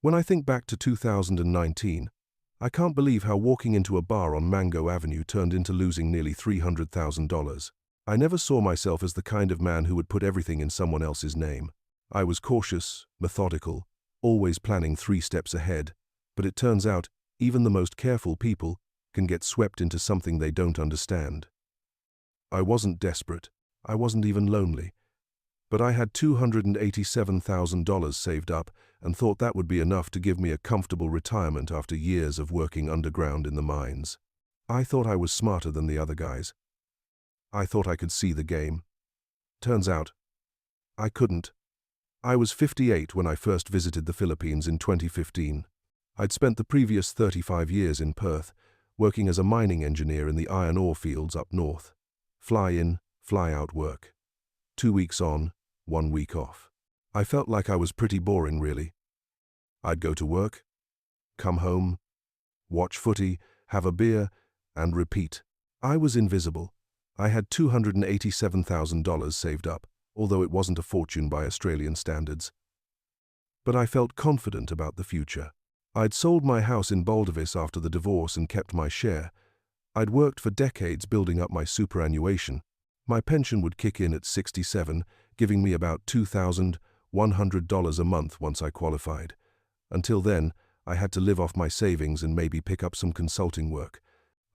When I think back to 2019, I can't believe how walking into a bar on Mango Avenue turned into losing nearly $300,000. I never saw myself as the kind of man who would put everything in someone else's name. I was cautious, methodical, always planning 3 steps ahead, but it turns out even the most careful people can get swept into something they don't understand. I wasn't desperate. I wasn't even lonely. But I had $287,000 saved up and thought that would be enough to give me a comfortable retirement after years of working underground in the mines. I thought I was smarter than the other guys. I thought I could see the game. Turns out, I couldn't. I was 58 when I first visited the Philippines in 2015. I'd spent the previous 35 years in Perth, working as a mining engineer in the iron ore fields up north. Fly in, fly out work. 2 weeks on, 1 week off. I felt like I was pretty boring, really. I'd go to work, come home, watch footy, have a beer, and repeat. I was invisible. I had $287,000 saved up, although it wasn't a fortune by Australian standards. But I felt confident about the future. I'd sold my house in Baldivis after the divorce and kept my share. I'd worked for decades building up my superannuation. My pension would kick in at 67, giving me about $2,100 a month once I qualified. Until then, I had to live off my savings and maybe pick up some consulting work.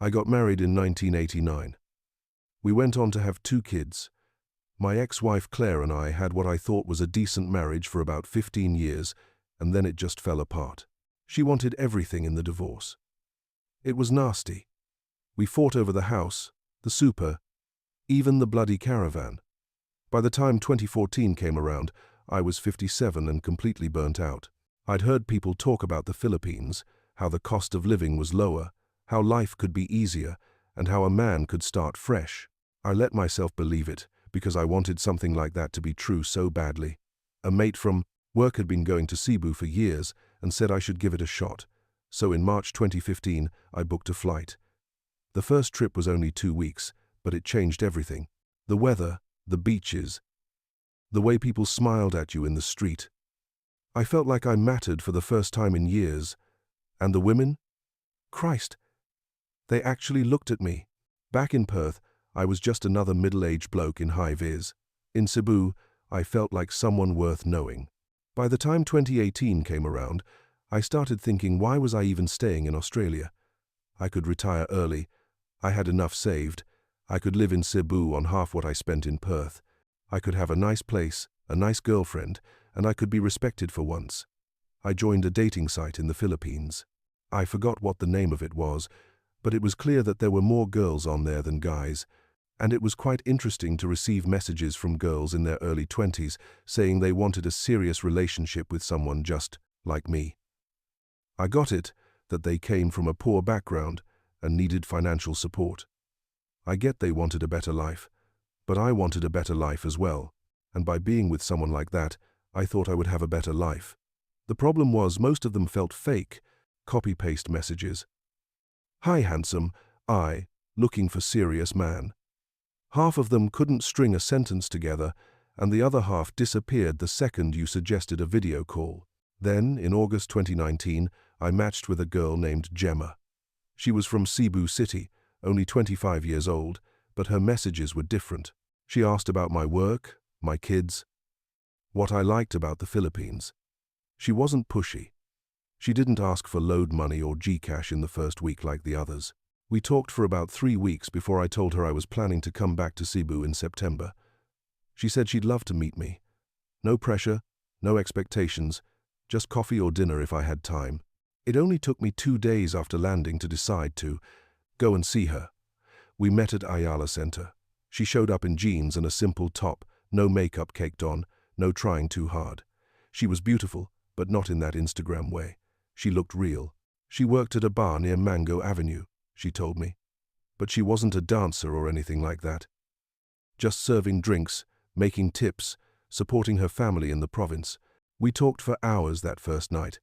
I got married in 1989. We went on to have 2 kids. My ex-wife Claire and I had what I thought was a decent marriage for about 15 years, and then it just fell apart. She wanted everything in the divorce. It was nasty. We fought over the house, the super, even the bloody caravan. By the time 2014 came around, I was 57 and completely burnt out. I'd heard people talk about the Philippines, how the cost of living was lower, how life could be easier, and how a man could start fresh. I let myself believe it, because I wanted something like that to be true so badly. A mate from work had been going to Cebu for years and said I should give it a shot. So in March 2015, I booked a flight. The first trip was only 2 weeks, but it changed everything. The weather, the beaches, the way people smiled at you in the street. I felt like I mattered for the first time in years. And the women? Christ! They actually looked at me. Back in Perth, I was just another middle-aged bloke in high-vis. In Cebu, I felt like someone worth knowing. By the time 2018 came around, I started thinking, why was I even staying in Australia? I could retire early. I had enough saved. I could live in Cebu on half what I spent in Perth. I could have a nice place, a nice girlfriend, and I could be respected for once. I joined a dating site in the Philippines. I forgot what the name of it was, but it was clear that there were more girls on there than guys, and it was quite interesting to receive messages from girls in their early 20s saying they wanted a serious relationship with someone just like me. I got it that they came from a poor background and needed financial support. I get they wanted a better life, but I wanted a better life as well, and by being with someone like that, I thought I would have a better life. The problem was most of them felt fake, copy-paste messages. Hi handsome, looking for serious man. Half of them couldn't string a sentence together, and the other half disappeared the second you suggested a video call. Then, in August 2019, I matched with a girl named Gemma. She was from Cebu City, only 25 years old, but her messages were different. She asked about my work, my kids, what I liked about the Philippines. She wasn't pushy. She didn't ask for load money or Gcash in the first week like the others. We talked for about 3 weeks before I told her I was planning to come back to Cebu in September. She said she'd love to meet me. No pressure, no expectations, just coffee or dinner if I had time. It only took me 2 days after landing to decide to go and see her. We met at Ayala Center. She showed up in jeans and a simple top, no makeup caked on, no trying too hard. She was beautiful, but not in that Instagram way. She looked real. She worked at a bar near Mango Avenue, she told me. But she wasn't a dancer or anything like that. Just serving drinks, making tips, supporting her family in the province. We talked for hours that first night.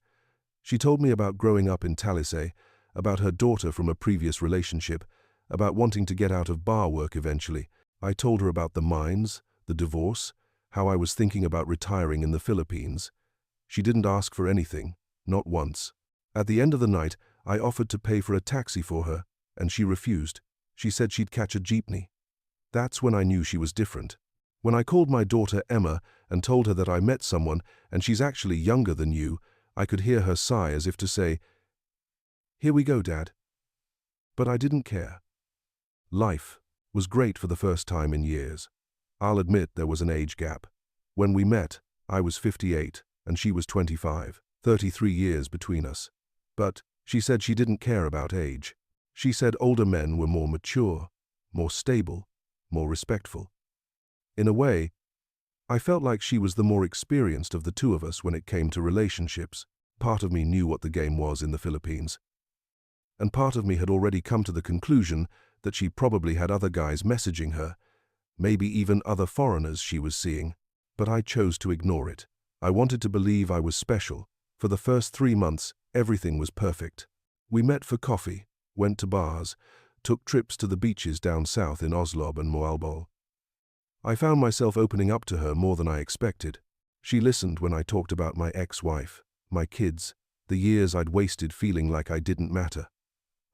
She told me about growing up in Talisay, about her daughter from a previous relationship, about wanting to get out of bar work eventually. I told her about the mines, the divorce, how I was thinking about retiring in the Philippines. She didn't ask for anything, Not once. At the end of the night, I offered to pay for a taxi for her, and she refused. She said she'd catch a jeepney. That's when I knew she was different. When I called my daughter Emma and told her that I met someone and she's actually younger than you, I could hear her sigh as if to say, "Here we go, Dad." But I didn't care. Life was great for the first time in years. I'll admit there was an age gap. When we met, I was 58 and she was 25, 33 years between us. But she said she didn't care about age. She said older men were more mature, more stable, more respectful. In a way, I felt like she was the more experienced of the two of us when it came to relationships. Part of me knew what the game was in the Philippines. And part of me had already come to the conclusion that she probably had other guys messaging her, maybe even other foreigners she was seeing. But I chose to ignore it. I wanted to believe I was special. For the first 3 months, everything was perfect. We met for coffee, went to bars, took trips to the beaches down south in Oslo and Moalboal. I found myself opening up to her more than I expected. She listened when I talked about my ex-wife, my kids, the years I'd wasted feeling like I didn't matter.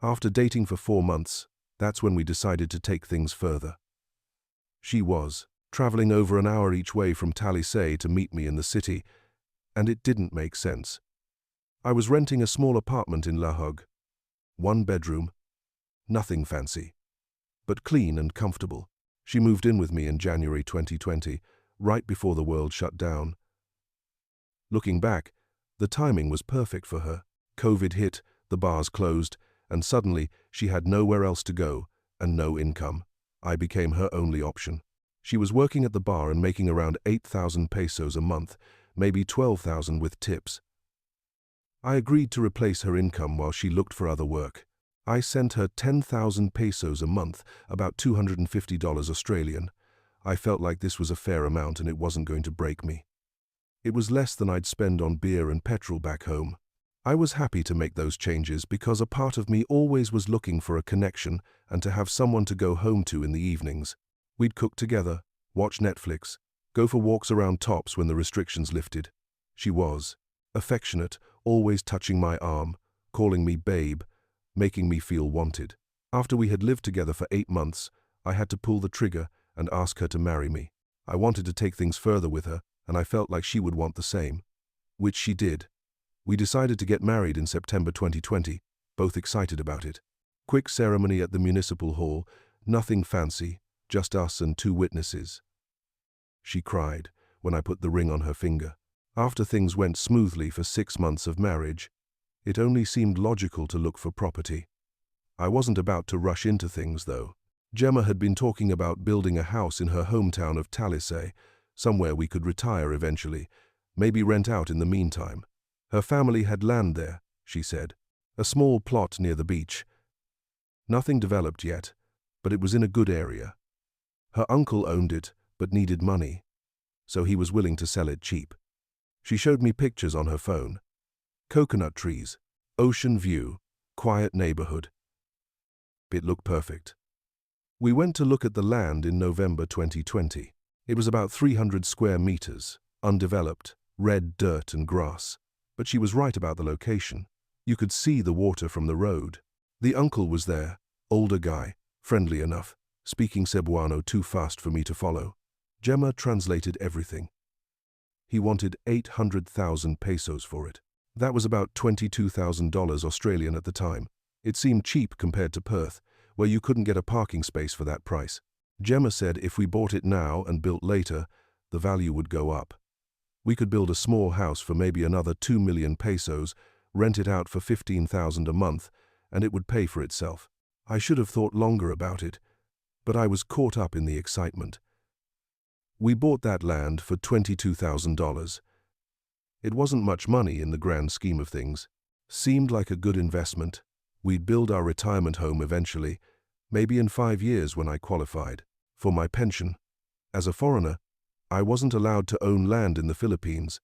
After dating for 4 months, that's when we decided to take things further. She was traveling over an hour each way from Talisay to meet me in the city, and it didn't make sense. I was renting a small apartment in La Hague. 1 bedroom, nothing fancy, but clean and comfortable. She moved in with me in January 2020, right before the world shut down. Looking back, the timing was perfect for her. COVID hit, the bars closed, and suddenly she had nowhere else to go and no income. I became her only option. She was working at the bar and making around 8,000 pesos a month, maybe 12,000 with tips. I agreed to replace her income while she looked for other work. I sent her 10,000 pesos a month, about $250 Australian. I felt like this was a fair amount and it wasn't going to break me. It was less than I'd spend on beer and petrol back home. I was happy to make those changes because a part of me always was looking for a connection and to have someone to go home to in the evenings. We'd cook together, watch Netflix, go for walks around Tops when the restrictions lifted. She was affectionate, always touching my arm, calling me babe, making me feel wanted. After we had lived together for 8 months, I had to pull the trigger and ask her to marry me. I wanted to take things further with her, and I felt like she would want the same, which she did. We decided to get married in September 2020, both excited about it. Quick ceremony at the municipal hall, nothing fancy, just us and 2 witnesses. She cried when I put the ring on her finger. After things went smoothly for 6 months of marriage, it only seemed logical to look for property. I wasn't about to rush into things, though. Gemma had been talking about building a house in her hometown of Talisay, somewhere we could retire eventually, maybe rent out in the meantime. Her family had land there, she said, a small plot near the beach. Nothing developed yet, but it was in a good area. Her uncle owned it, but needed money, so he was willing to sell it cheap. She showed me pictures on her phone. Coconut trees, ocean view, quiet neighborhood. It looked perfect. We went to look at the land in November 2020. It was about 300 square meters, undeveloped, red dirt and grass. But she was right about the location. You could see the water from the road. The uncle was there, older guy, friendly enough, speaking Cebuano too fast for me to follow. Gemma translated everything. He wanted 800,000 pesos for it. That was about $22,000 Australian at the time. It seemed cheap compared to Perth, where you couldn't get a parking space for that price. Gemma said if we bought it now and built later, the value would go up. We could build a small house for maybe another 2 million pesos, rent it out for 15,000 a month, and it would pay for itself. I should have thought longer about it, but I was caught up in the excitement. We bought that land for $22,000. It wasn't much money in the grand scheme of things. Seemed like a good investment. We'd build our retirement home eventually, maybe in 5 years when I qualified, for my pension. As a foreigner, I wasn't allowed to own land in the Philippines,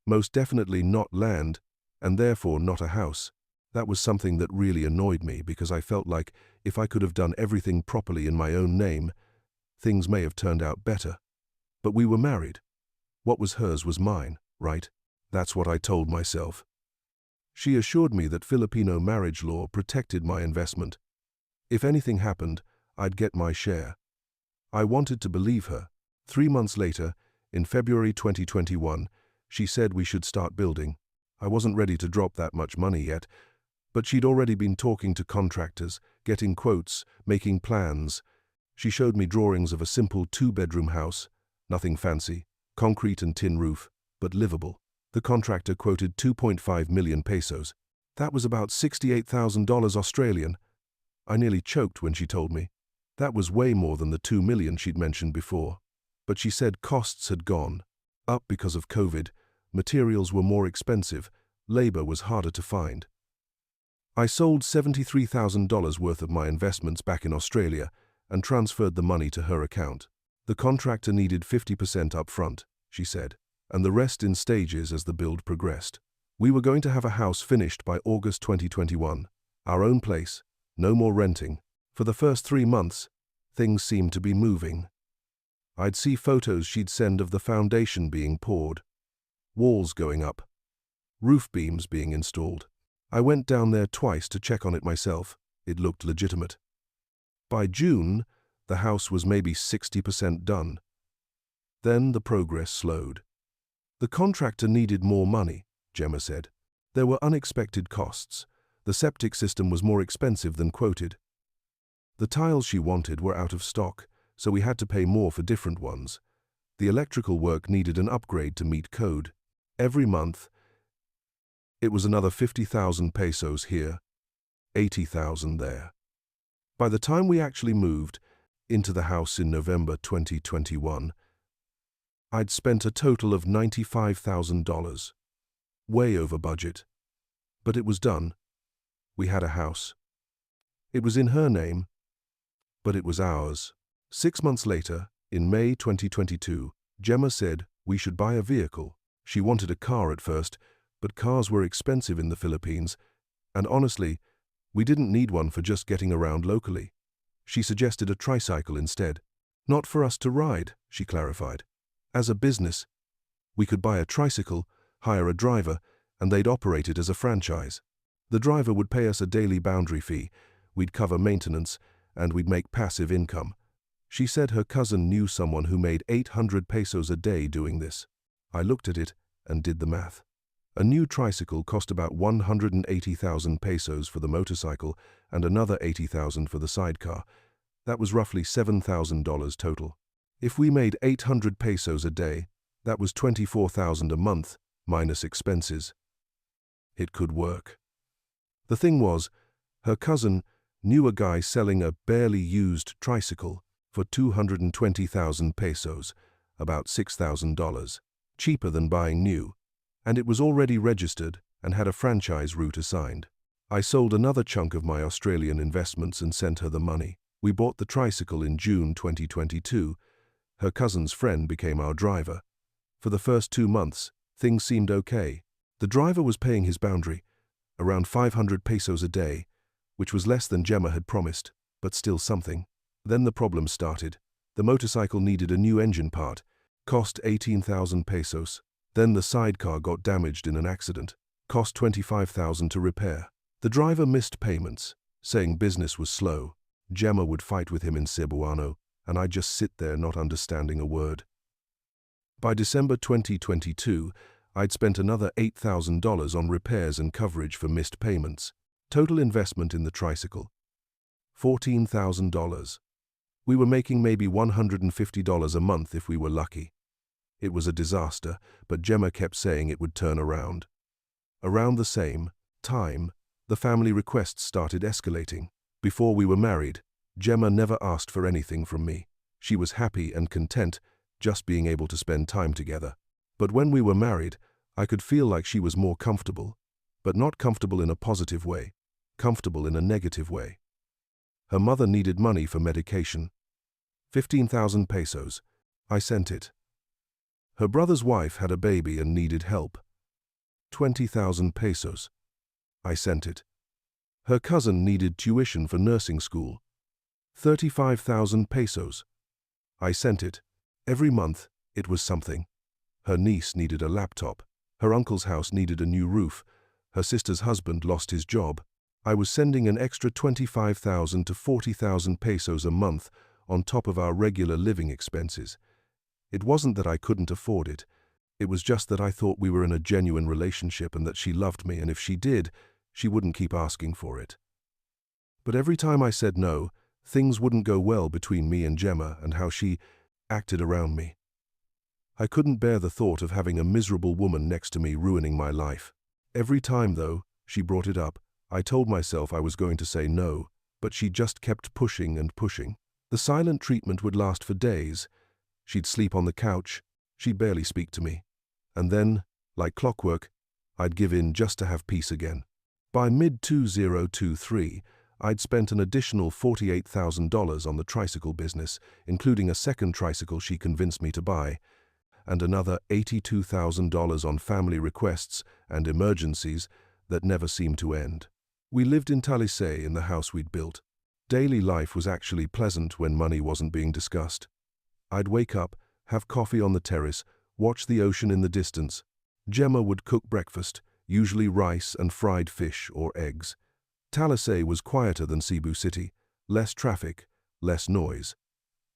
most definitely not land, and therefore not a house. That was something that really annoyed me because I felt like if I could have done everything properly in my own name, things may have turned out better. But we were married. What was hers was mine, right? That's what I told myself. She assured me that Filipino marriage law protected my investment. If anything happened, I'd get my share. I wanted to believe her. 3 months later, in February 2021, she said we should start building. I wasn't ready to drop that much money yet, but she'd already been talking to contractors, getting quotes, making plans. She showed me drawings of a simple 2-bedroom house, nothing fancy, concrete and tin roof, but livable. The contractor quoted 2.5 million pesos. That was about $68,000 Australian. I nearly choked when she told me. That was way more than the 2 million she'd mentioned before. But she said costs had gone up because of COVID, materials were more expensive, labor was harder to find. I sold $73,000 worth of my investments back in Australia and transferred the money to her account. The contractor needed 50% upfront, she said, and the rest in stages as the build progressed. We were going to have a house finished by August 2021, our own place, no more renting. For the first 3 months, things seemed to be moving. I'd see photos she'd send of the foundation being poured, walls going up, roof beams being installed. I went down there twice to check on it myself. It looked legitimate. By June, the house was maybe 60% done. Then the progress slowed. The contractor needed more money, Gemma said. There were unexpected costs. The septic system was more expensive than quoted. The tiles she wanted were out of stock, so we had to pay more for different ones. The electrical work needed an upgrade to meet code. Every month, it was another 50,000 pesos here, 80,000 there. By the time we actually moved into the house in November 2021, I'd spent a total of $95,000. Way over budget. But it was done. We had a house. It was in her name, but it was ours. 6 months later, in May 2022, Gemma said we should buy a vehicle. She wanted a car at first, but cars were expensive in the Philippines, and honestly, we didn't need one for just getting around locally. She suggested a tricycle instead. Not for us to ride, she clarified. As a business, we could buy a tricycle, hire a driver, and they'd operate it as a franchise. The driver would pay us a daily boundary fee, we'd cover maintenance, and we'd make passive income. She said her cousin knew someone who made 800 pesos a day doing this. I looked at it and did the math. A new tricycle cost about 180,000 pesos for the motorcycle and another 80,000 for the sidecar. That was roughly $7,000 total. If we made 800 pesos a day, that was 24,000 a month, minus expenses. It could work. The thing was, her cousin knew a guy selling a barely used tricycle for 220,000 pesos, about $6,000, cheaper than buying new, and it was already registered and had a franchise route assigned. I sold another chunk of my Australian investments and sent her the money. We bought the tricycle in June 2022. Her cousin's friend became our driver. For the first 2 months, things seemed okay. The driver was paying his boundary, around 500 pesos a day, which was less than Gemma had promised, but still something. Then the problem started. The motorcycle needed a new engine part, cost 18,000 pesos. Then the sidecar got damaged in an accident, cost 25,000 to repair. The driver missed payments, saying business was slow. Gemma would fight with him in Cebuano, and I'd just sit there not understanding a word. By December 2022, I'd spent another $8,000 on repairs and coverage for missed payments. Total investment in the tricycle, $14,000. We were making maybe $150 a month if we were lucky. It was a disaster, but Gemma kept saying it would turn around. Around the same time, the family requests started escalating. Before we were married, Gemma never asked for anything from me. She was happy and content just being able to spend time together. But when we were married, I could feel like she was more comfortable, but not comfortable in a positive way, comfortable in a negative way. Her mother needed money for medication. 15,000 pesos. I sent it. Her brother's wife had a baby and needed help. 20,000 pesos. I sent it. Her cousin needed tuition for nursing school. 35,000 pesos. I sent it. Every month, it was something. Her niece needed a laptop. Her uncle's house needed a new roof. Her sister's husband lost his job. I was sending an extra 25,000 to 40,000 pesos a month on top of our regular living expenses. It wasn't that I couldn't afford it. It was just that I thought we were in a genuine relationship and that she loved me, and if she did, she wouldn't keep asking for it. But every time I said no, things wouldn't go well between me and Gemma and how she acted around me. I couldn't bear the thought of having a miserable woman next to me ruining my life. Every time, though, she brought it up, I told myself I was going to say no, but she just kept pushing and pushing. The silent treatment would last for days. She'd sleep on the couch, she'd barely speak to me. And then, like clockwork, I'd give in just to have peace again. By mid-2023, I'd spent an additional $48,000 on the tricycle business, including a second tricycle she convinced me to buy, and another $82,000 on family requests and emergencies that never seemed to end. We lived in Talisay in the house we'd built. Daily life was actually pleasant when money wasn't being discussed. I'd wake up, have coffee on the terrace, watch the ocean in the distance. Gemma would cook breakfast, usually rice and fried fish or eggs. Talisay was quieter than Cebu City, less traffic, less noise.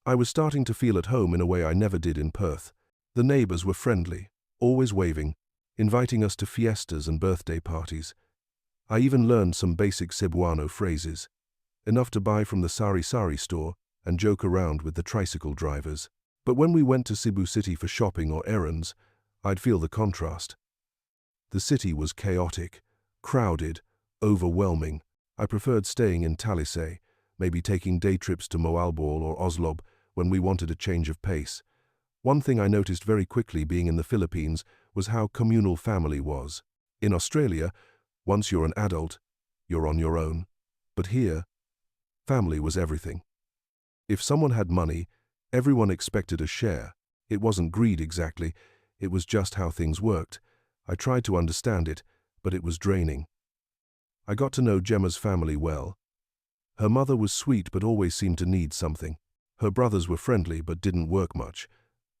I was starting to feel at home in a way I never did in Perth. The neighbors were friendly, always waving, inviting us to fiestas and birthday parties. I even learned some basic Cebuano phrases, enough to buy from the sari-sari store and joke around with the tricycle drivers. But when we went to Cebu City for shopping or errands, I'd feel the contrast. The city was chaotic, crowded, overwhelming. I preferred staying in Talisay, maybe taking day trips to Moalboal or Oslob when we wanted a change of pace. One thing I noticed very quickly being in the Philippines was how communal family was. In Australia, once you're an adult, you're on your own. But here, family was everything. If someone had money, everyone expected a share. It wasn't greed exactly, it was just how things worked. I tried to understand it, but it was draining. I got to know Gemma's family well. Her mother was sweet but always seemed to need something. Her brothers were friendly but didn't work much.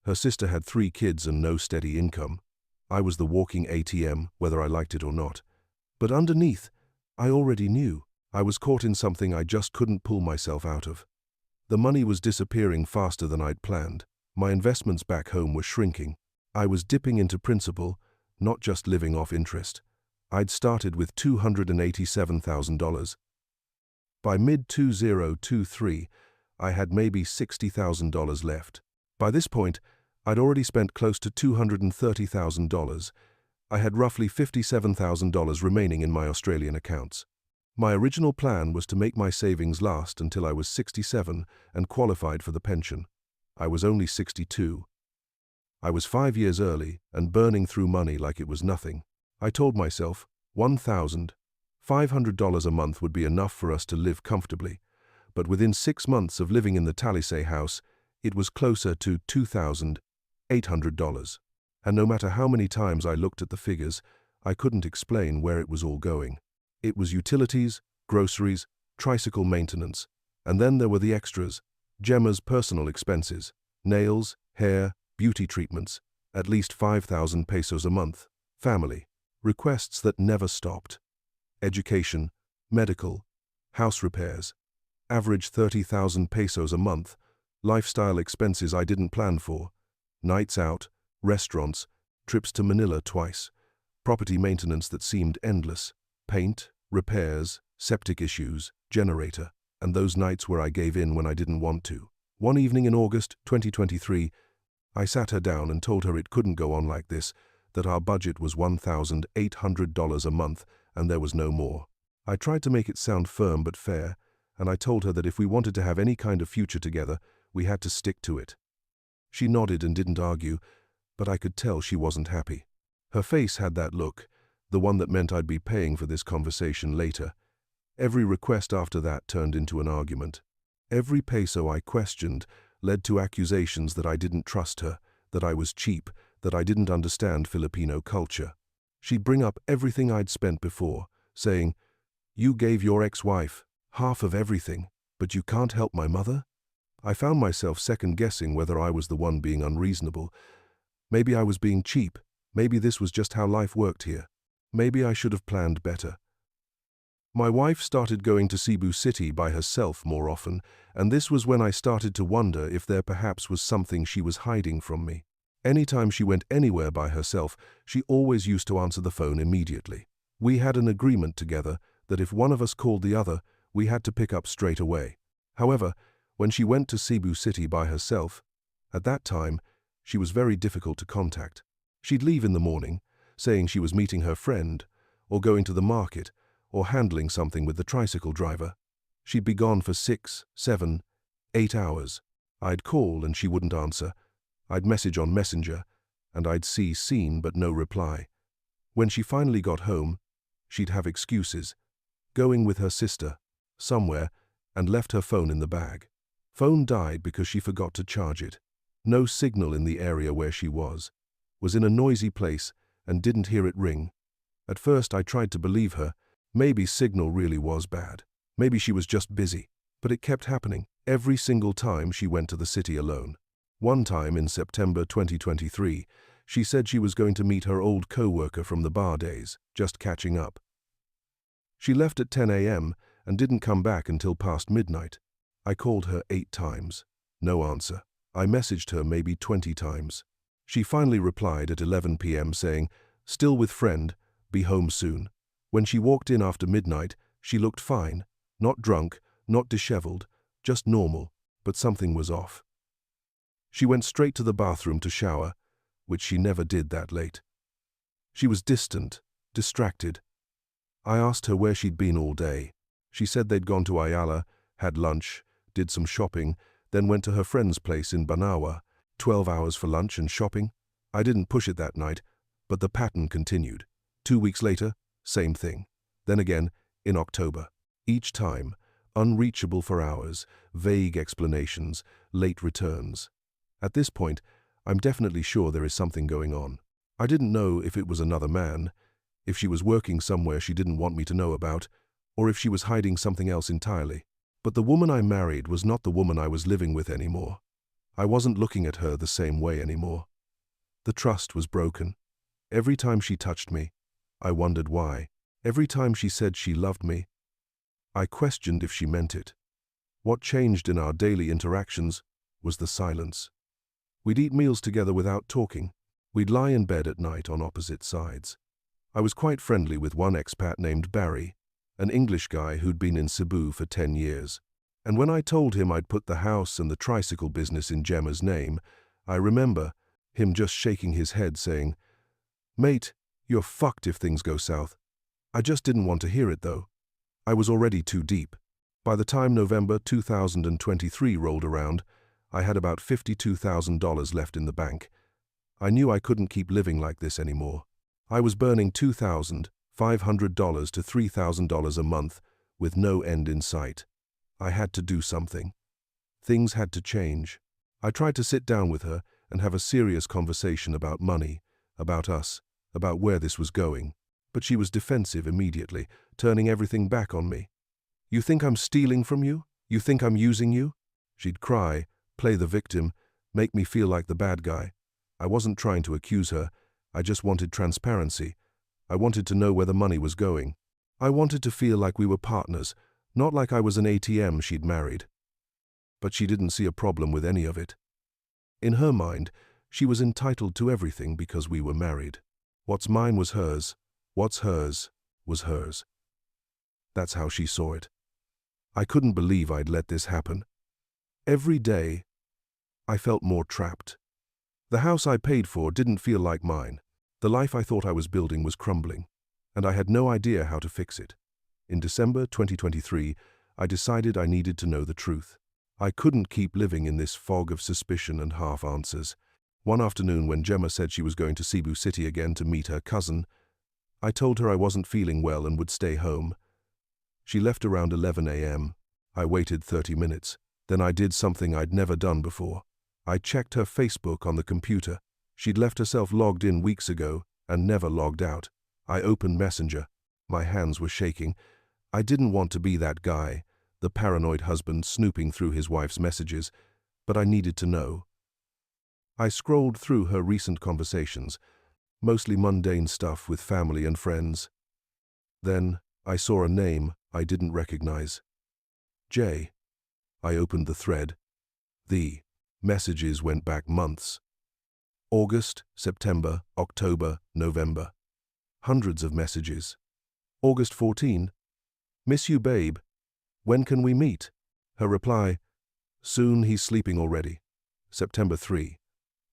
Her sister had 3 kids and no steady income. I was the walking ATM, whether I liked it or not. But underneath, I already knew. I was caught in something I just couldn't pull myself out of. The money was disappearing faster than I'd planned. My investments back home were shrinking. I was dipping into principal, not just living off interest. I'd started with $287,000. By mid-2023, I had maybe $60,000 left. By this point, I'd already spent close to $230,000. I had roughly $57,000 remaining in my Australian accounts. My original plan was to make my savings last until I was 67 and qualified for the pension. I was only 62. I was 5 years early and burning through money like it was nothing. I told myself $1,500 a month would be enough for us to live comfortably, but within 6 months of living in the Talisay house, it was closer to $2,800. And no matter how many times I looked at the figures, I couldn't explain where it was all going. It was utilities, groceries, tricycle maintenance, and then there were the extras, Gemma's personal expenses, nails, hair, beauty treatments, at least 5,000 pesos a month, family, requests that never stopped, education, medical, house repairs, average 30,000 pesos a month, lifestyle expenses I didn't plan for, nights out, restaurants, trips to Manila twice, property maintenance that seemed endless, paint, repairs, septic issues, generator, and those nights where I gave in when I didn't want to. One evening in August 2023, I sat her down and told her it couldn't go on like this, that our budget was $1,800 a month and there was no more. I tried to make it sound firm but fair, and I told her that if we wanted to have any kind of future together, we had to stick to it. She nodded and didn't argue, but I could tell she wasn't happy. Her face had that look, the one that meant I'd be paying for this conversation later. Every request after that turned into an argument. Every peso I questioned led to accusations that I didn't trust her, that I was cheap, that I didn't understand Filipino culture. She'd bring up everything I'd spent before, saying, "You gave your ex-wife half of everything, but you can't help my mother?" I found myself second-guessing whether I was the one being unreasonable. Maybe I was being cheap. Maybe this was just how life worked here. Maybe I should have planned better. My wife started going to Cebu City by herself more often, and this was when I started to wonder if there perhaps was something she was hiding from me. Anytime she went anywhere by herself, she always used to answer the phone immediately. We had an agreement together that if one of us called the other, we had to pick up straight away. However, when she went to Cebu City by herself, at that time, she was very difficult to contact. She'd leave in the morning, saying she was meeting her friend, or going to the market, or handling something with the tricycle driver. She'd be gone for 6, 7, 8 hours. I'd call and she wouldn't answer. I'd message on Messenger, and I'd see seen but no reply. When she finally got home, she'd have excuses, going with her sister, somewhere, and left her phone in the bag. Phone died because she forgot to charge it. No signal in the area where she was in a noisy place and didn't hear it ring. At first I tried to believe her. Maybe signal really was bad. Maybe she was just busy. But it kept happening every single time she went to the city alone. One time in September 2023, she said she was going to meet her old co-worker from the bar days, just catching up. She left at 10 a.m. and didn't come back until past midnight. I called her 8 times. No answer. I messaged her maybe 20 times. She finally replied at 11 p.m. saying, "Still with friend, be home soon." When she walked in after midnight, she looked fine. Not drunk, not disheveled, just normal, but something was off. She went straight to the bathroom to shower, which she never did that late. She was distant, distracted. I asked her where she'd been all day. She said they'd gone to Ayala, had lunch, did some shopping, then went to her friend's place in Banawa, 12 hours for lunch and shopping. I didn't push it that night, but the pattern continued. 2 weeks later, same thing. Then again, in October. Each time, unreachable for hours, vague explanations, late returns. At this point, I'm definitely sure there is something going on. I didn't know if it was another man, if she was working somewhere she didn't want me to know about, or if she was hiding something else entirely. But the woman I married was not the woman I was living with anymore. I wasn't looking at her the same way anymore. The trust was broken. Every time she touched me, I wondered why. Every time she said she loved me, I questioned if she meant it. What changed in our daily interactions was the silence. We'd eat meals together without talking. We'd lie in bed at night on opposite sides. I was quite friendly with one expat named Barry, an English guy who'd been in Cebu for 10 years. And when I told him I'd put the house and the tricycle business in Gemma's name, I remember him just shaking his head saying, "Mate, you're fucked if things go south." I just didn't want to hear it though. I was already too deep. By the time November 2023 rolled around, I had about $52,000 left in the bank. I knew I couldn't keep living like this anymore. I was burning $2,500 to $3,000 a month with no end in sight. I had to do something. Things had to change. I tried to sit down with her and have a serious conversation about money, about us, about where this was going. But she was defensive immediately, turning everything back on me. "You think I'm stealing from you? You think I'm using you?" She'd cry, play the victim, make me feel like the bad guy. I wasn't trying to accuse her. I just wanted transparency. I wanted to know where the money was going. I wanted to feel like we were partners, not like I was an ATM she'd married. But she didn't see a problem with any of it. In her mind, she was entitled to everything because we were married. What's mine was hers. What's hers was hers. That's how she saw it. I couldn't believe I'd let this happen. Every day, I felt more trapped. The house I paid for didn't feel like mine. The life I thought I was building was crumbling, and I had no idea how to fix it. In December 2023, I decided I needed to know the truth. I couldn't keep living in this fog of suspicion and half answers. One afternoon when Gemma said she was going to Cebu City again to meet her cousin, I told her I wasn't feeling well and would stay home. She left around 11 a.m. I waited 30 minutes. Then I did something I'd never done before. I checked her Facebook on the computer. She'd left herself logged in weeks ago and never logged out. I opened Messenger. My hands were shaking. I didn't want to be that guy, the paranoid husband snooping through his wife's messages, but I needed to know. I scrolled through her recent conversations. Mostly mundane stuff with family and friends. Then, I saw a name I didn't recognize. Jay. I opened the thread. The messages went back months. August, September, October, November. Hundreds of messages. August 14. Miss you, babe. When can we meet? Her reply, soon, he's sleeping already. September 3.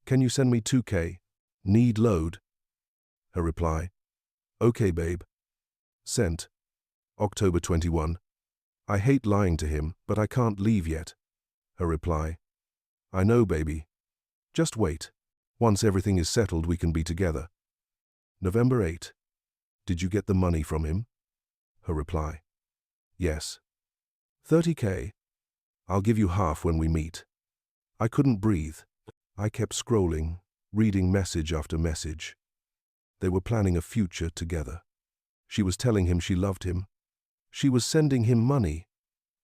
Can you send me 2K? Need load. Her reply, okay, babe. Sent. October 21. I hate lying to him, but I can't leave yet. Her reply, I know, baby. Just wait. Once everything is settled, we can be together. November 8. Did you get the money from him? Her reply, yes. 30K. I'll give you half when we meet. I couldn't breathe. I kept scrolling, reading message after message. They were planning a future together. She was telling him she loved him. She was sending him money.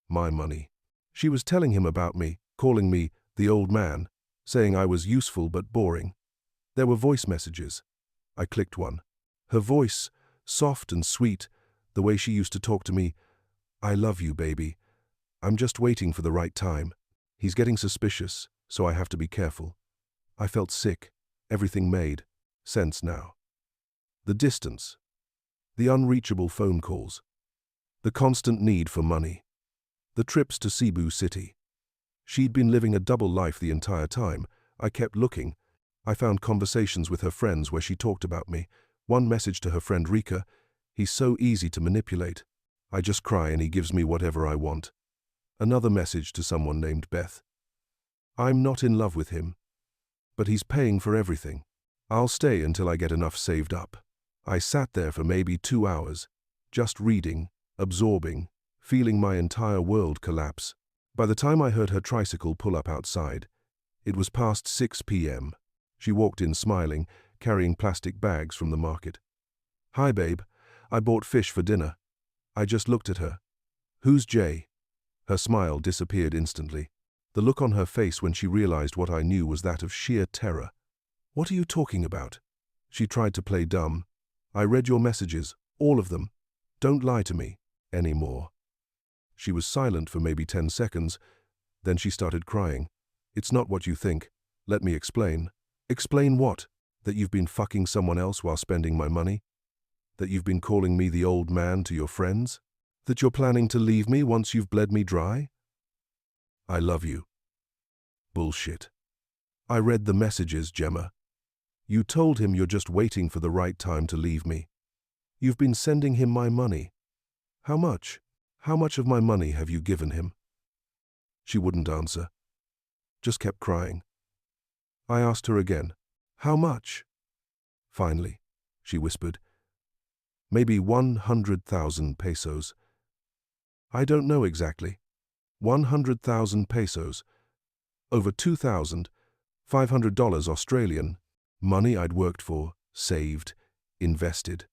My money. She was telling him about me, calling me the old man, saying I was useful but boring. There were voice messages. I clicked one. Her voice, soft and sweet, the way she used to talk to me. I love you, baby. I'm just waiting for the right time. He's getting suspicious, so I have to be careful. I felt sick. Everything made sense now. The distance. The unreachable phone calls. The constant need for money. The trips to Cebu City. She'd been living a double life the entire time. I kept looking. I found conversations with her friends where she talked about me. One message to her friend Rika, he's so easy to manipulate. I just cry and he gives me whatever I want. Another message to someone named Beth. I'm not in love with him, but he's paying for everything. I'll stay until I get enough saved up. I sat there for maybe 2 hours, just reading, absorbing, feeling my entire world collapse. By the time I heard her tricycle pull up outside, it was past 6 p.m. She walked in smiling, carrying plastic bags from the market. Hi, babe. I bought fish for dinner. I just looked at her. Who's Jay? Her smile disappeared instantly. The look on her face when she realized what I knew was that of sheer terror. What are you talking about? She tried to play dumb. I read your messages, all of them. Don't lie to me anymore. She was silent for maybe 10 seconds. Then she started crying. It's not what you think. Let me explain. Explain what? That you've been fucking someone else while spending my money? That you've been calling me the old man to your friends? That you're planning to leave me once you've bled me dry? I love you. Bullshit. I read the messages, Gemma. You told him you're just waiting for the right time to leave me. You've been sending him my money. How much? How much of my money have you given him? She wouldn't answer. Just kept crying. I asked her again. How much? Finally, she whispered. Maybe 100,000 pesos. I don't know exactly. 100,000 pesos. Over $2,500 Australian. Money I'd worked for, saved, invested.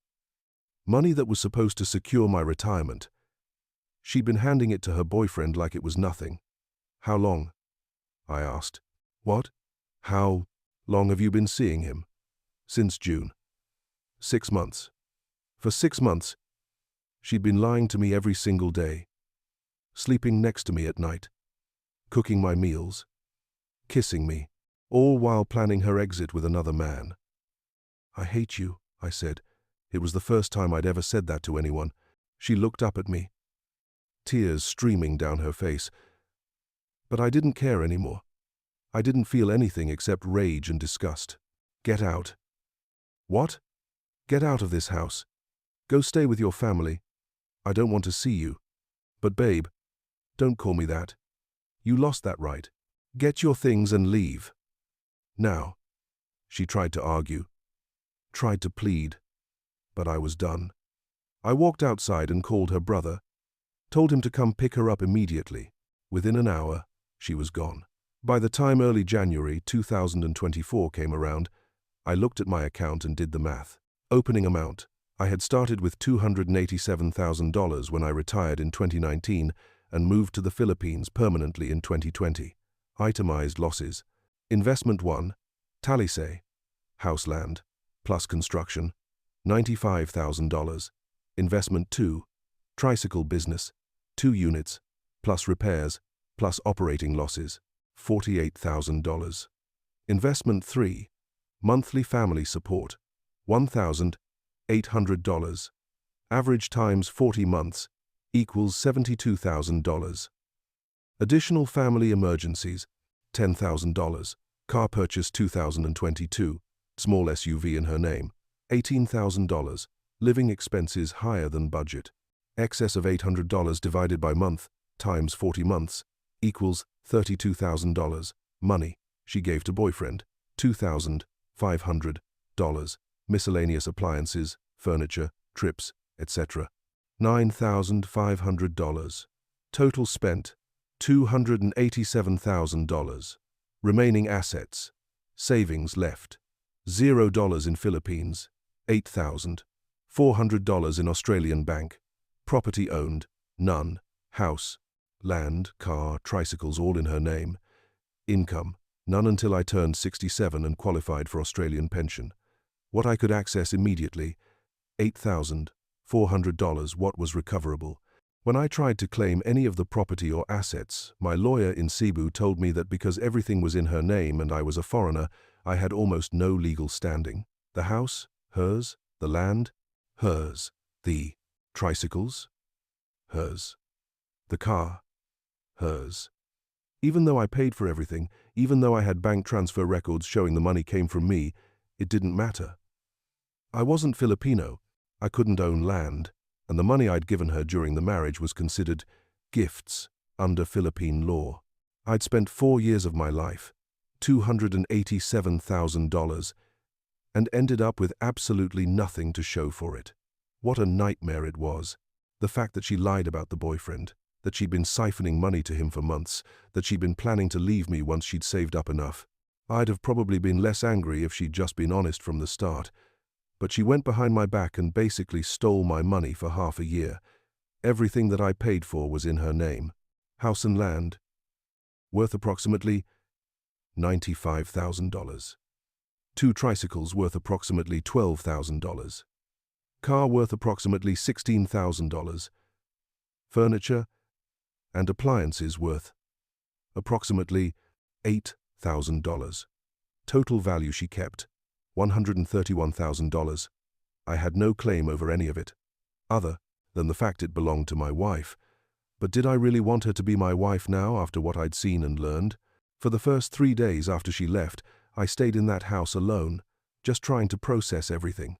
Money that was supposed to secure my retirement. She'd been handing it to her boyfriend like it was nothing. How long? I asked. What? How long have you been seeing him? Since June. 6 months. For 6 months, she'd been lying to me every single day, sleeping next to me at night, cooking my meals, kissing me, all while planning her exit with another man. I hate you, I said. It was the first time I'd ever said that to anyone. She looked up at me, tears streaming down her face. But I didn't care anymore. I didn't feel anything except rage and disgust. Get out. What? Get out of this house. Go stay with your family. I don't want to see you. But babe, don't call me that. You lost that right. Get your things and leave. Now. She tried to argue, tried to plead, but I was done. I walked outside and called her brother, told him to come pick her up immediately. Within an hour, she was gone. By the time early January 2024 came around, I looked at my account and did the math. Opening amount. I had started with $287,000 when I retired in 2019 and moved to the Philippines permanently in 2020. Itemized losses. Investment 1. Talisay. House land. plus construction, $95,000. Investment 2, tricycle business, 2 units, plus repairs, plus operating losses, $48,000. Investment 3, monthly family support, $1,800. Average times 40 months equals $72,000. Additional family emergencies, $10,000. Car purchase 2022, small SUV in her name, $18,000. Living expenses higher than budget. Excess of $800 divided by month times 40 months equals $32,000. Money she gave to boyfriend, $2,500. Miscellaneous appliances, furniture, trips, etc. $9,500. Total spent, $287,000. Remaining assets. Savings left, $0 in Philippines, $8,400 in Australian bank. Property owned, none. House, land, car, tricycles all in her name. Income, none until I turned 67 and qualified for Australian pension. What I could access immediately, $8,400. What was recoverable? When I tried to claim any of the property or assets, my lawyer in Cebu told me that because everything was in her name and I was a foreigner, I had almost no legal standing. The house, hers. The land, hers. The tricycles, hers. The car, hers. Even though I paid for everything, even though I had bank transfer records showing the money came from me, it didn't matter. I wasn't Filipino. I couldn't own land, and the money I'd given her during the marriage was considered gifts under Philippine law. I'd spent 4 years of my life, $287,000, and ended up with absolutely nothing to show for it. What a nightmare it was. The fact that she lied about the boyfriend, that she'd been siphoning money to him for months, that she'd been planning to leave me once she'd saved up enough. I'd have probably been less angry if she'd just been honest from the start. But she went behind my back and basically stole my money for half a year. Everything that I paid for was in her name. House and land, worth approximately $95,000. 2 tricycles worth approximately $12,000. Car worth approximately $16,000. Furniture and appliances worth approximately $8,000. Total value she kept, $131,000. I had no claim over any of it, other than the fact it belonged to my wife. But did I really want her to be my wife now after what I'd seen and learned? For the first 3 days after she left, I stayed in that house alone, just trying to process everything.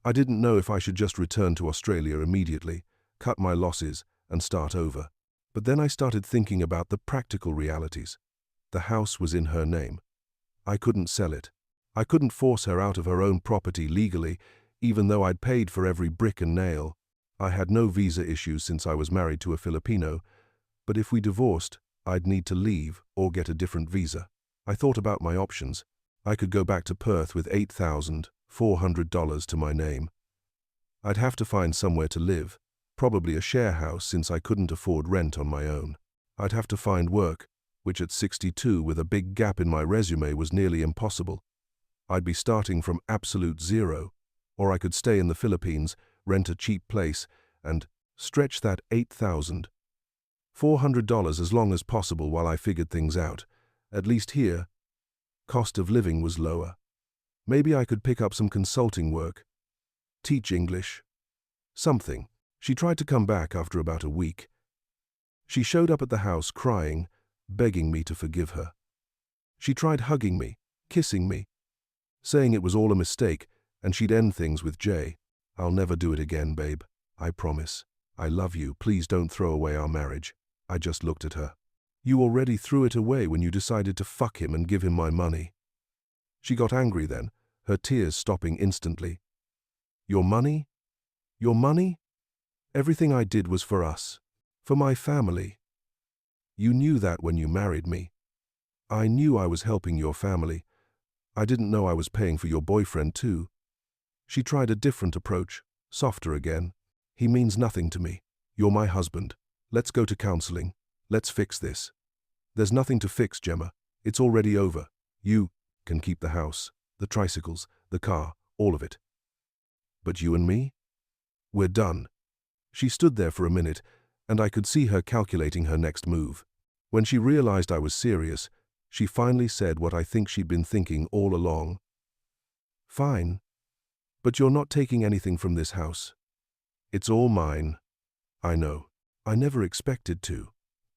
I didn't know if I should just return to Australia immediately, cut my losses, and start over. But then I started thinking about the practical realities. The house was in her name. I couldn't sell it. I couldn't force her out of her own property legally, even though I'd paid for every brick and nail. I had no visa issues since I was married to a Filipino, but if we divorced, I'd need to leave or get a different visa. I thought about my options. I could go back to Perth with $8,400 to my name. I'd have to find somewhere to live, probably a share house since I couldn't afford rent on my own. I'd have to find work, which at 62 with a big gap in my resume was nearly impossible. I'd be starting from absolute zero, or I could stay in the Philippines, rent a cheap place, and stretch that $8,400 as long as possible while I figured things out. At least here, cost of living was lower. Maybe I could pick up some consulting work, teach English, something. She tried to come back after about a week. She showed up at the house crying, begging me to forgive her. She tried hugging me, kissing me, saying it was all a mistake and she'd end things with Jay. I'll never do it again, babe. I promise. I love you. Please don't throw away our marriage. I just looked at her. You already threw it away when you decided to fuck him and give him my money. She got angry then, her tears stopping instantly. Your money? Your money? Everything I did was for us, for my family. You knew that when you married me. I knew I was helping your family. I didn't know I was paying for your boyfriend too. She tried a different approach, softer again. He means nothing to me. You're my husband. Let's go to counseling. Let's fix this. There's nothing to fix, Gemma. It's already over. You can keep the house, the tricycles, the car, all of it. But you and me? We're done. She stood there for a minute, and I could see her calculating her next move. When she realized I was serious, she finally said what I think she'd been thinking all along. Fine. But you're not taking anything from this house. It's all mine. I know. I never expected to.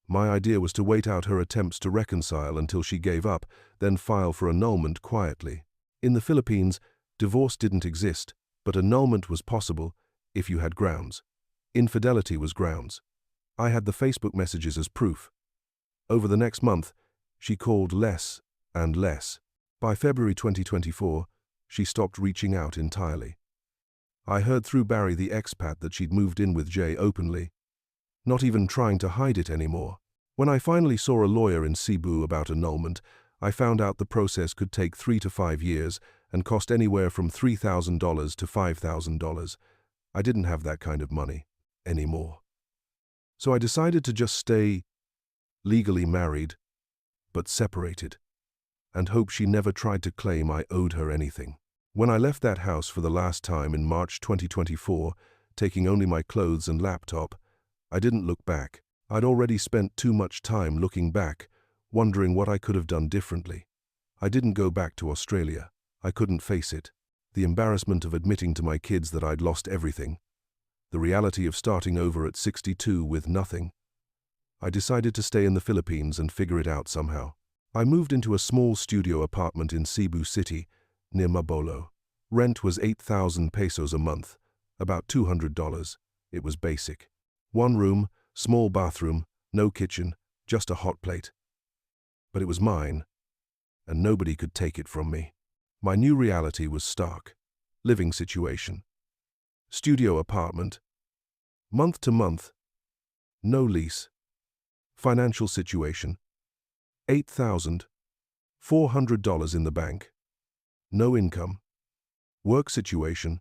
My idea was to wait out her attempts to reconcile until she gave up, then file for annulment quietly. In the Philippines, divorce didn't exist, but annulment was possible if you had grounds. Infidelity was grounds. I had the Facebook messages as proof. Over the next month, she called less and less. By February 2024, she stopped reaching out entirely. I heard through Barry the expat that she'd moved in with Jay openly, not even trying to hide it anymore. When I finally saw a lawyer in Cebu about annulment, I found out the process could take 3 to 5 years and cost anywhere from $3,000 to $5,000. I didn't have that kind of money anymore. So I decided to just stay legally married, but separated, and hope she never tried to claim I owed her anything. When I left that house for the last time in March 2024, taking only my clothes and laptop, I didn't look back. I'd already spent too much time looking back, wondering what I could have done differently. I didn't go back to Australia. I couldn't face it. The embarrassment of admitting to my kids that I'd lost everything. The reality of starting over at 62 with nothing. I decided to stay in the Philippines and figure it out somehow. I moved into a small studio apartment in Cebu City, near Mabolo. Rent was 8,000 pesos a month, about $200. It was basic. One room, small bathroom, no kitchen, just a hot plate. But it was mine, and nobody could take it from me. My new reality was stark. Living situation. Studio apartment. Month to month. No lease. Financial situation. $8,400 in the bank. No income. Work situation.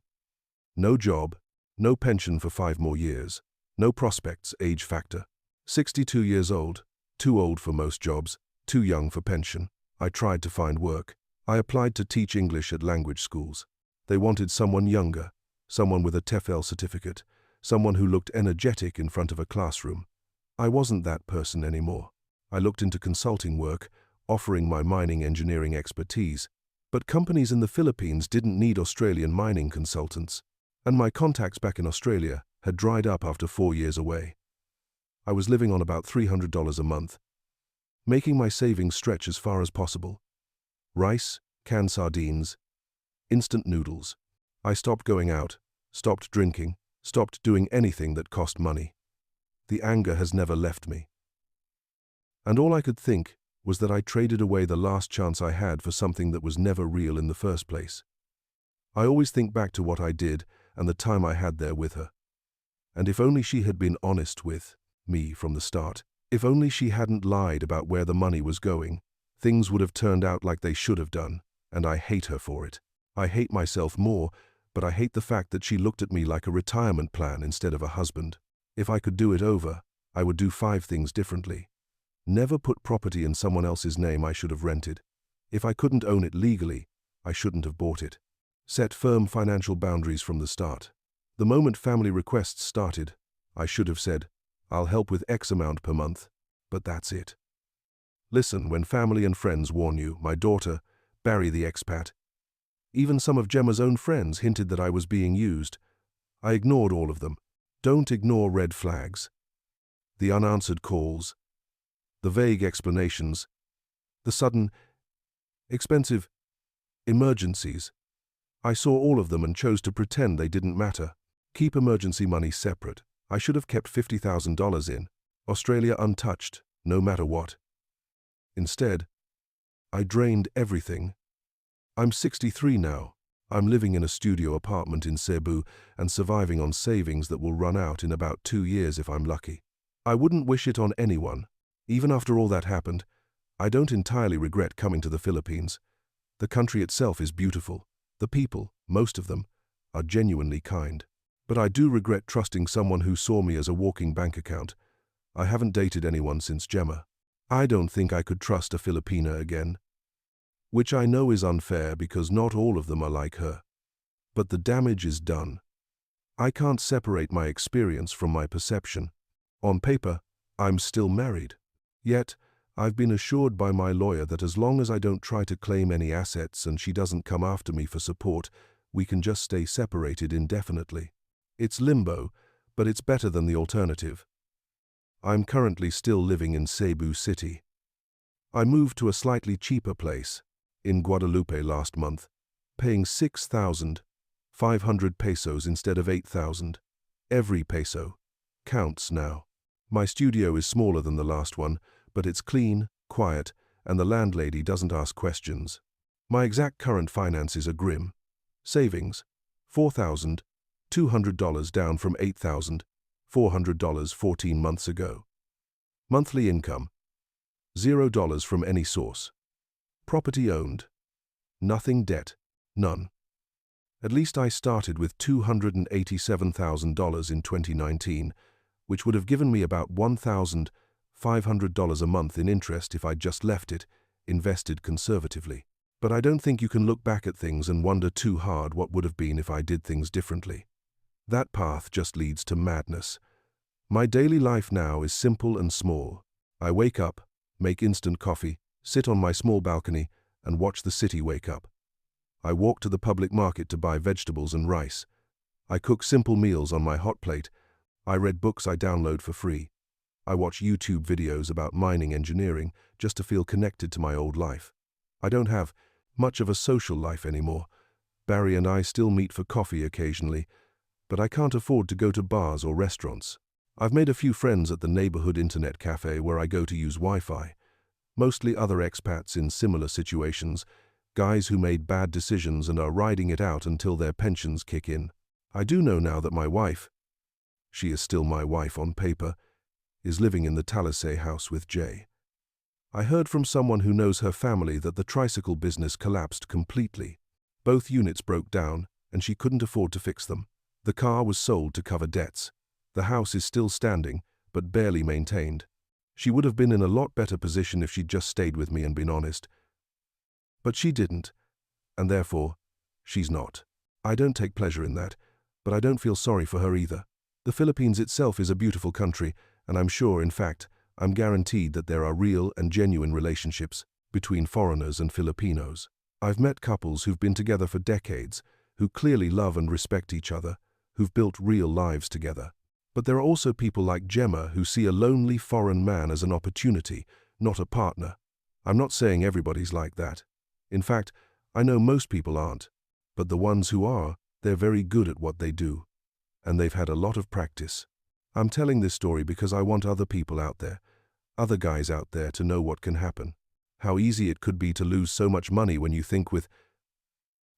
No job. No pension for 5 more years. No prospects, age factor. 62 years old. Too old for most jobs. Too young for pension. I tried to find work. I applied to teach English at language schools. They wanted someone younger, someone with a TEFL certificate, someone who looked energetic in front of a classroom. I wasn't that person anymore. I looked into consulting work, offering my mining engineering expertise, but companies in the Philippines didn't need Australian mining consultants, and my contacts back in Australia had dried up after 4 years away. I was living on about $300 a month, making my savings stretch as far as possible. Rice, canned sardines, instant noodles. I stopped going out, stopped drinking, stopped doing anything that cost money. The anger has never left me. And all I could think was that I traded away the last chance I had for something that was never real in the first place. I always think back to what I did and the time I had there with her. And if only she had been honest with me from the start, if only she hadn't lied about where the money was going, things would have turned out like they should have done, and I hate her for it. I hate myself more, but I hate the fact that she looked at me like a retirement plan instead of a husband. If I could do it over, I would do 5 things differently. Never put property in someone else's name I should have rented. If I couldn't own it legally, I shouldn't have bought it. Set firm financial boundaries from the start. The moment family requests started, I should have said, I'll help with X amount per month, but that's it. Listen when family and friends warn you, my daughter, Barry the expat. Even some of Gemma's own friends hinted that I was being used. I ignored all of them. Don't ignore red flags. The unanswered calls, the vague explanations, the sudden, expensive emergencies. I saw all of them and chose to pretend they didn't matter. Keep emergency money separate. I should have kept $50,000 in. Australia untouched, no matter what. Instead, I drained everything. I'm 63 now. I'm living in a studio apartment in Cebu and surviving on savings that will run out in about 2 years if I'm lucky. I wouldn't wish it on anyone. Even after all that happened, I don't entirely regret coming to the Philippines. The country itself is beautiful. The people, most of them, are genuinely kind. But I do regret trusting someone who saw me as a walking bank account. I haven't dated anyone since Gemma. I don't think I could trust a Filipina again. which I know is unfair because not all of them are like her. But the damage is done. I can't separate my experience from my perception. On paper, I'm still married. Yet, I've been assured by my lawyer that as long as I don't try to claim any assets and she doesn't come after me for support, we can just stay separated indefinitely. It's limbo, but it's better than the alternative. I'm currently still living in Cebu City. I moved to a slightly cheaper place, in Guadalupe last month, paying 6,500 pesos instead of 8,000. Every peso counts now. My studio is smaller than the last one, but it's clean, quiet, and the landlady doesn't ask questions. My exact current finances are grim. Savings, $4,200 down from $8,400 14 months ago. Monthly income, $0 from any source. Property owned, nothing debt, none. At least I started with $287,000 in 2019, which would have given me about $1,500 a month in interest if I'd just left it, invested conservatively. But I don't think you can look back at things and wonder too hard what would have been if I did things differently. That path just leads to madness. My daily life now is simple and small. I wake up, make instant coffee, sit on my small balcony, and watch the city wake up. I walk to the public market to buy vegetables and rice. I cook simple meals on my hot plate. I read books I download for free. I watch YouTube videos about mining engineering just to feel connected to my old life. I don't have much of a social life anymore. Barry and I still meet for coffee occasionally, but I can't afford to go to bars or restaurants. I've made a few friends at the neighborhood internet cafe where I go to use Wi-Fi. Mostly other expats in similar situations, guys who made bad decisions and are riding it out until their pensions kick in. I do know now that my wife, she is still my wife on paper, is living in the Talisay house with Jay. I heard from someone who knows her family that the tricycle business collapsed completely. Both units broke down, and she couldn't afford to fix them. The car was sold to cover debts. The house is still standing, but barely maintained. She would have been in a lot better position if she'd just stayed with me and been honest. But she didn't, and therefore, she's not. I don't take pleasure in that, but I don't feel sorry for her either. The Philippines itself is a beautiful country, and I'm sure, in fact, I'm guaranteed that there are real and genuine relationships between foreigners and Filipinos. I've met couples who've been together for decades, who clearly love and respect each other, who've built real lives together. But there are also people like Gemma who see a lonely foreign man as an opportunity, not a partner. I'm not saying everybody's like that. In fact, I know most people aren't. But the ones who are, they're very good at what they do. And they've had a lot of practice. I'm telling this story because I want other people out there, other guys out there, to know what can happen. How easy it could be to lose so much money when you think with,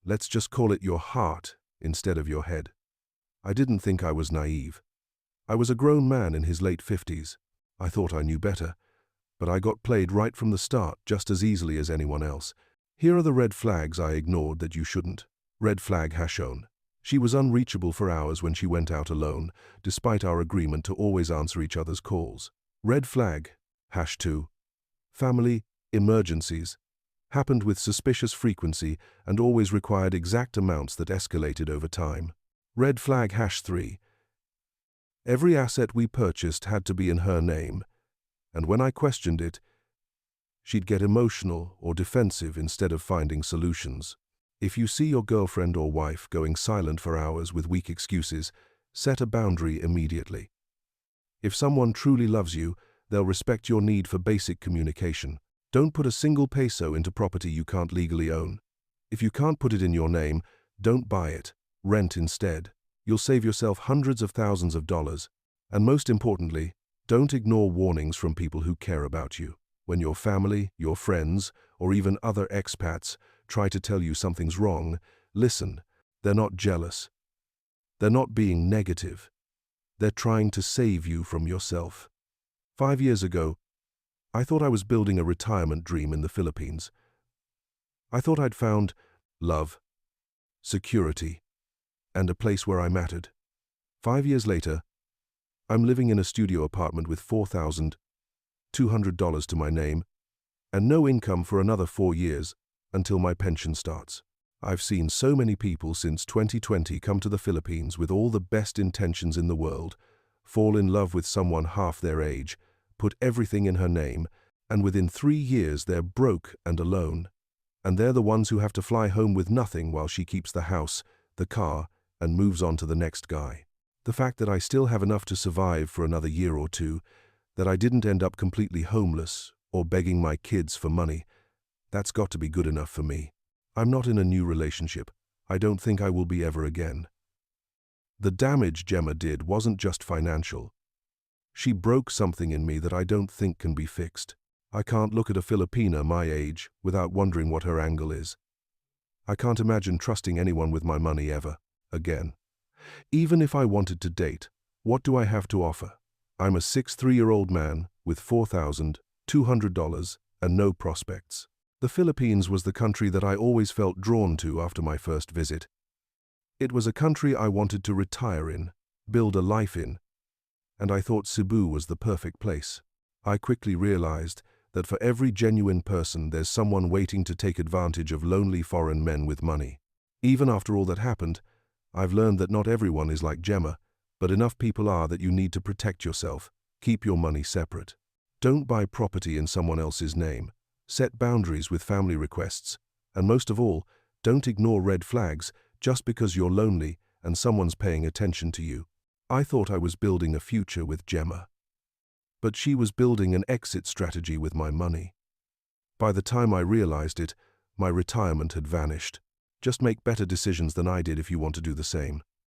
let's just call it your heart instead of your head. I didn't think I was naive. I was a grown man in his late 50s. I thought I knew better, but I got played right from the start just as easily as anyone else. Here are the red flags I ignored that you shouldn't. Red flag shown. She was unreachable for hours when she went out alone, despite our agreement to always answer each other's calls. Red flag #2. Family emergencies happened with suspicious frequency and always required exact amounts that escalated over time. Red flag #3. Every asset we purchased had to be in her name, and when I questioned it, she'd get emotional or defensive instead of finding solutions. If you see your girlfriend or wife going silent for hours with weak excuses, set a boundary immediately. If someone truly loves you, they'll respect your need for basic communication. Don't put a single peso into property you can't legally own. If you can't put it in your name, don't buy it. Rent instead. You'll save yourself hundreds of thousands of dollars. And most importantly, don't ignore warnings from people who care about you. When your family, your friends, or even other expats try to tell you something's wrong, listen. They're not jealous. They're not being negative. They're trying to save you from yourself. 5 years ago, I thought I was building a retirement dream in the Philippines. I thought I'd found love, security, and a place where I mattered. 5 years later, I'm living in a studio apartment with $4,200 to my name and no income for another 4 years, until my pension starts. I've seen so many people since 2020 come to the Philippines with all the best intentions in the world, fall in love with someone half their age, put everything in her name, and within 3 years they're broke and alone. And they're the ones who have to fly home with nothing while she keeps the house, the car, and moves on to the next guy. The fact that I still have enough to survive for another year or two, that I didn't end up completely homeless or begging my kids for money, that's got to be good enough for me. I'm not in a new relationship. I don't think I will be ever again. The damage Gemma did wasn't just financial. She broke something in me that I don't think can be fixed. I can't look at a Filipina my age without wondering what her angle is. I can't imagine trusting anyone with my money ever again. Even if I wanted to date, what do I have to offer? I'm a 63-year-old man with $4,200 and no prospects. The Philippines was the country that I always felt drawn to after my first visit. It was a country I wanted to retire in, build a life in, and I thought Cebu was the perfect place. I quickly realized that for every genuine person there's someone waiting to take advantage of lonely foreign men with money. Even after all that happened, I've learned that not everyone is like Gemma, but enough people are that you need to protect yourself, keep your money separate. Don't buy property in someone else's name. Set boundaries with family requests, and most of all, don't ignore red flags just because you're lonely and someone's paying attention to you. I thought I was building a future with Gemma, but she was building an exit strategy with my money. By the time I realized it, my retirement had vanished. Just make better decisions than I did if you want to do the same.